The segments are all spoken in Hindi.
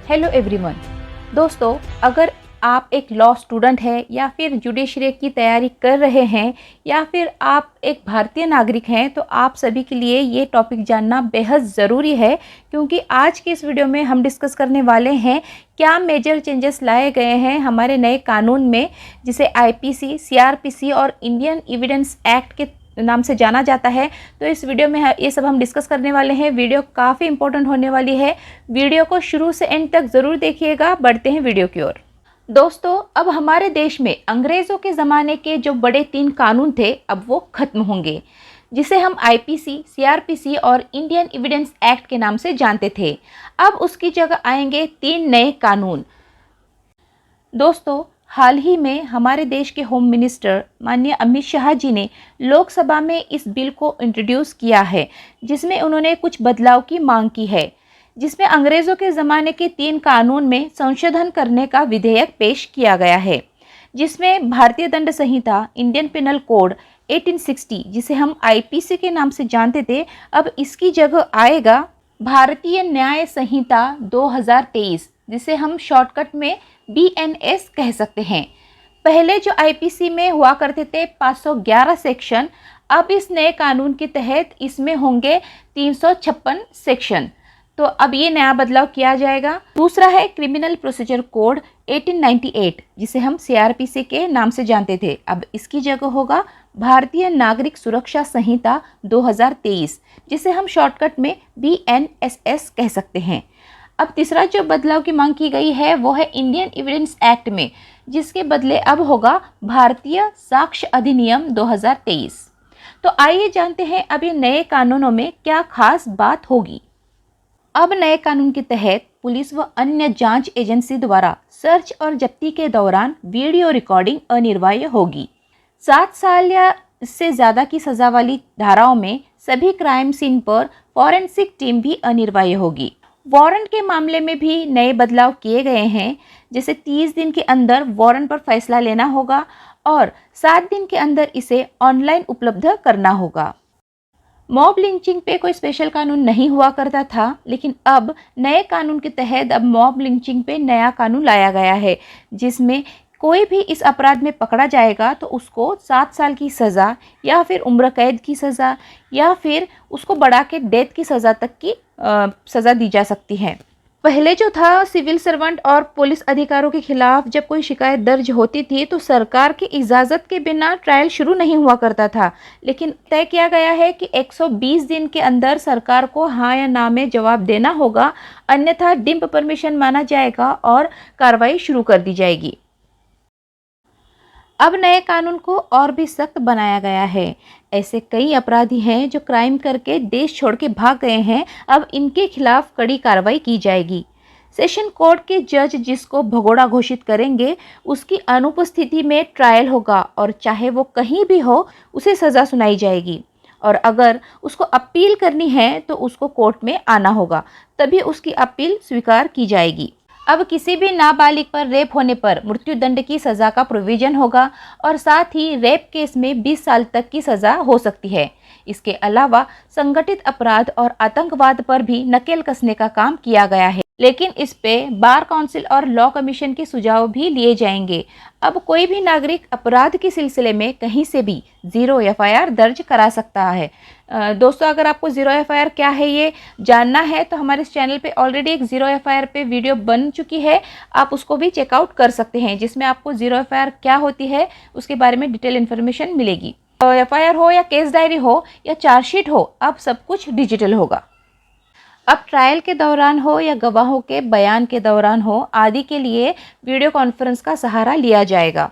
Hello everyone. दोस्तों, अगर आप एक लॉ स्टूडेंट हैं या फिर जुडिशरी की तैयारी कर रहे हैं या फिर आप एक भारतीय नागरिक हैं तो आप सभी के लिए ये टॉपिक जानना बेहद ज़रूरी है, क्योंकि आज की इस वीडियो में हम डिस्कस करने वाले हैं क्या मेजर चेंजेस लाए गए हैं हमारे नए कानून में, जिसे आईपीसी, सीआरपीसी और इंडियन एविडेंस एक्ट के नाम से जाना जाता है। तो इस वीडियो में ये सब हम डिस्कस करने वाले हैं। वीडियो काफ़ी इंपॉर्टेंट होने वाली है। वीडियो को शुरू से एंड तक ज़रूर देखिएगा। बढ़ते हैं वीडियो की ओर। दोस्तों, अब हमारे देश में अंग्रेज़ों के ज़माने के जो बड़े 3 कानून थे अब वो ख़त्म होंगे, जिसे हम आईपीसी, सीआरपीसी और इंडियन एविडेंस एक्ट के नाम से जानते थे। अब उसकी जगह आएंगे 3 नए कानून। दोस्तों, हाल ही में हमारे देश के होम मिनिस्टर माननीय अमित शाह जी ने लोकसभा में इस बिल को इंट्रोड्यूस किया है, जिसमें उन्होंने कुछ बदलाव की मांग की है, जिसमें अंग्रेज़ों के ज़माने के 3 कानून में संशोधन करने का विधेयक पेश किया गया है, जिसमें भारतीय दंड संहिता इंडियन पिनल कोड 1860, जिसे हम आईपीसी के नाम से जानते थे, अब इसकी जगह आएगा भारतीय न्याय संहिता 2023, जिसे हम शॉर्टकट में बीएनएस कह सकते हैं। पहले जो आईपीसी में हुआ करते थे 511 सेक्शन, अब इस नए कानून के तहत इसमें होंगे 356 सेक्शन। तो अब ये नया बदलाव किया जाएगा। दूसरा है क्रिमिनल प्रोसीजर कोड 1898, जिसे हम सीआरपीसी के नाम से जानते थे, अब इसकी जगह होगा भारतीय नागरिक सुरक्षा संहिता 2023, जिसे हम शॉर्टकट में बीएनएसएस कह सकते हैं। अब तीसरा जो बदलाव की मांग की गई है वो है इंडियन एविडेंस एक्ट में, जिसके बदले अब होगा भारतीय साक्ष्य अधिनियम 2023। तो आइए जानते हैं अब ये नए कानूनों में क्या खास बात होगी। अब नए कानून के तहत पुलिस व अन्य जांच एजेंसी द्वारा सर्च और जब्ती के दौरान वीडियो रिकॉर्डिंग अनिवार्य होगी। 7 साल या इससे ज़्यादा की सज़ा वाली धाराओं में सभी क्राइम सीन पर फॉरेंसिक टीम भी अनिवार्य होगी। वारंट के मामले में भी नए बदलाव किए गए हैं, जैसे 30 दिन के अंदर वारंट पर फैसला लेना होगा और 7 दिन के अंदर इसे ऑनलाइन उपलब्ध करना होगा। मॉब लिंचिंग पे कोई स्पेशल कानून नहीं हुआ करता था, लेकिन अब नए कानून के तहत अब मॉब लिंचिंग पे नया कानून लाया गया है, जिसमें कोई भी इस अपराध में पकड़ा जाएगा तो उसको 7 साल की सज़ा या फिर उम्र कैद की सज़ा या फिर उसको बढ़ा के डेथ की सज़ा तक की सज़ा दी जा सकती है। पहले जो था, सिविल सर्वेंट और पुलिस अधिकारियों के खिलाफ जब कोई शिकायत दर्ज होती थी तो सरकार की इजाज़त के बिना ट्रायल शुरू नहीं हुआ करता था, लेकिन तय किया गया है कि 120 दिन के अंदर सरकार को हाँ या ना में जवाब देना होगा, अन्यथा डिम्प परमिशन माना जाएगा और कार्रवाई शुरू कर दी जाएगी। अब नए कानून को और भी सख्त बनाया गया है। ऐसे कई अपराधी हैं जो क्राइम करके देश छोड़ के भाग गए हैं, अब इनके खिलाफ कड़ी कार्रवाई की जाएगी। सेशन कोर्ट के जज जिसको भगोड़ा घोषित करेंगे उसकी अनुपस्थिति में ट्रायल होगा और चाहे वो कहीं भी हो उसे सज़ा सुनाई जाएगी, और अगर उसको अपील करनी है तो उसको कोर्ट में आना होगा, तभी उसकी अपील स्वीकार की जाएगी। अब किसी भी नाबालिग पर रेप होने पर मृत्युदंड की सज़ा का प्रोविज़न होगा और साथ ही रेप केस में 20 साल तक की सज़ा हो सकती है। इसके अलावा संगठित अपराध और आतंकवाद पर भी नकेल कसने का काम किया गया है, लेकिन इस पे बार काउंसिल और लॉ कमीशन के सुझाव भी लिए जाएंगे। अब कोई भी नागरिक अपराध के सिलसिले में कहीं से भी 0 एफआईआर दर्ज करा सकता है। दोस्तों, अगर आपको 0 एफआईआर क्या है ये जानना है तो हमारे इस चैनल पे ऑलरेडी एक 0 एफआईआर पे वीडियो बन चुकी है, आप उसको भी चेकआउट कर सकते हैं, जिसमें आपको 0 एफआईआर क्या होती है उसके बारे में डिटेल इन्फॉर्मेशन मिलेगी। एफआईआर हो या केस डायरी हो या चार्जशीट हो, अब सब कुछ डिजिटल होगा। अब ट्रायल के दौरान हो या गवाहों के बयान के दौरान हो आदि के लिए वीडियो कॉन्फ्रेंस का सहारा लिया जाएगा।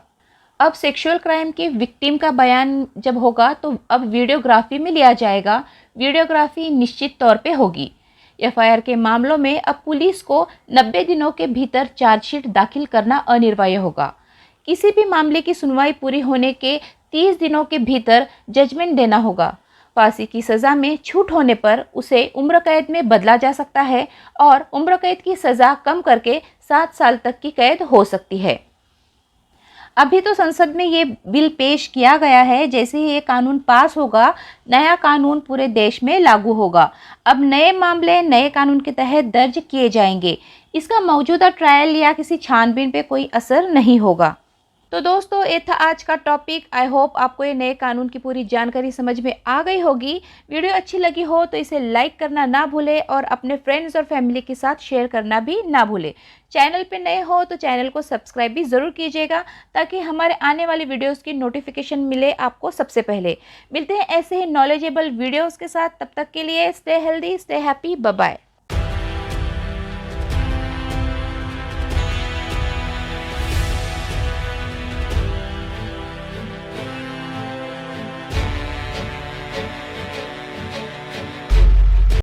अब सेक्सुअल क्राइम के विक्टिम का बयान जब होगा तो अब वीडियोग्राफी में लिया जाएगा। वीडियोग्राफी निश्चित तौर पे होगी। एफआईआर के मामलों में अब पुलिस को 90 दिनों के भीतर चार्जशीट दाखिल करना अनिवार्य होगा। किसी भी मामले की सुनवाई पूरी होने के 30 दिनों के भीतर जजमेंट देना होगा। फांसी की सज़ा में छूट होने पर उसे उम्र कैद में बदला जा सकता है और उम्र कैद की सज़ा कम करके 7 साल तक की कैद हो सकती है। अभी तो संसद में ये बिल पेश किया गया है। जैसे ही ये कानून पास होगा, नया कानून पूरे देश में लागू होगा। अब नए मामले नए कानून के तहत दर्ज किए जाएंगे। इसका मौजूदा ट्रायल या किसी छानबीन पे कोई असर नहीं होगा। तो दोस्तों, ये था आज का टॉपिक। आई होप आपको ये नए कानून की पूरी जानकारी समझ में आ गई होगी। वीडियो अच्छी लगी हो तो इसे लाइक करना ना भूलें और अपने फ्रेंड्स और फैमिली के साथ शेयर करना भी ना भूलें। चैनल पे नए हो तो चैनल को सब्सक्राइब भी ज़रूर कीजिएगा, ताकि हमारे आने वाली वीडियोस की नोटिफिकेशन मिले आपको सबसे पहले। मिलते हैं ऐसे ही नॉलेजेबल वीडियोज़ के साथ। तब तक के लिए stay healthy, stay happy, bye bye.